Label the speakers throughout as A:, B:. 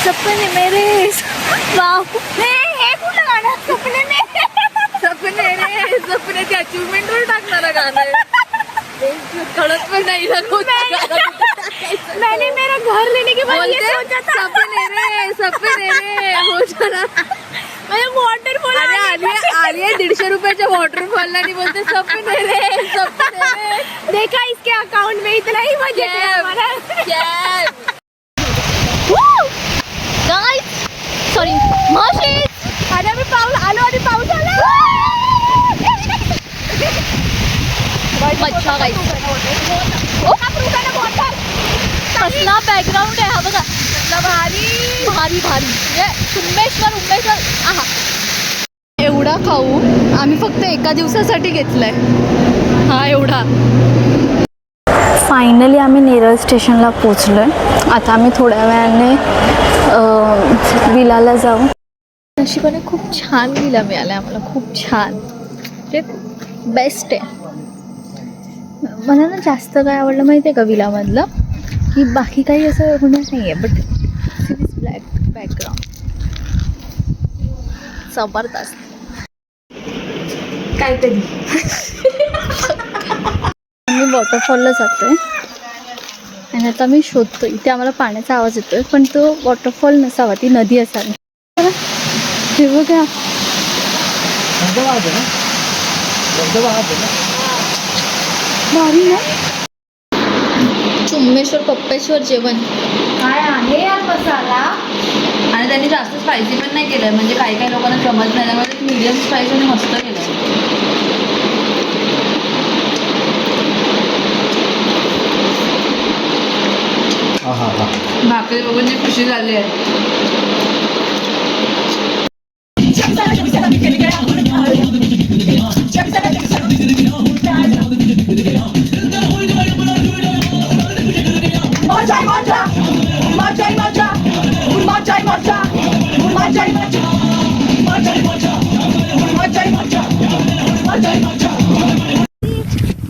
A: सपने मेरे वाव हे कुठलं गाणं सपने मेरे सपने रे सपने अचीवमेंट वर टाकणारा गाणं आहे कळत पण नाही मैंने मेरा घर लेने के बाद ये सोचा था सपने रे हो जरा मैं वॉटरफॉल आलिया 150 रुपयाच्या वॉटरफॉलला आणि बोलते सपने रे देखा इसके अकाउंट में इतना ही बजट है हमारा गाइस सॉरी माशिश आले आम्ही पाऊस आला मच्छा गाइस कसला बॅकग्राऊंड आहे हा बघा कसला भारी भारी भारी उमेश्वर आहा एवढा खाऊ आम्ही फक्त एका दिवसासाठी घेतलाय हा एवढा. फायनली आम्ही नेरळ स्टेशनला पोचलो आहे. आता आम्ही थोड्या वेळाने विलाला जाऊ. नशिबाने खूप छान विला मिळाला आम्हाला खूप छान म्हणजे बेस्ट आहे. मला ना जास्त काय आवडलं माहिती आहे का विलामधलं की बाकी काही असं होणार नाही आहे बट सिरीज ब्लॅक बॅकग्राऊंड जबरदस्त काहीतरी. आम्ही वॉटरफॉलला जातोय आणि आता मी शोधतोय इथे आम्हाला पाण्याचा आवाज येतोय पण तो वॉटरफॉल नसावा ती नदी असावी. हे बघा भारी ना. चुम्मेश्वर पप्पेश्वर जेवण काय आहे यार मसाला
B: आणि त्यांनी जास्त स्पायसी पण नाही केलं म्हणजे काही काही लोकांना जमत नाही त्यामुळे मीडियम स्पायसी आणि मस्त केलं. भाकरी बघून जी खुशी झाली आहे.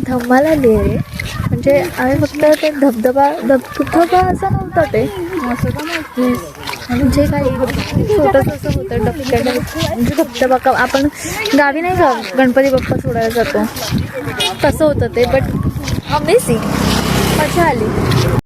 A: धम्माला लेरे म्हणजे आम्ही फक्त ते धबधबा असं नव्हतं ते म्हणजे काही छोटंसं असं होतं डबक्या म्हणजे धबधबा का आपण गावी नाही का गणपती बाप्पा सोडायला जातो तसं होतं ते बट अमेझिंग मजा आली.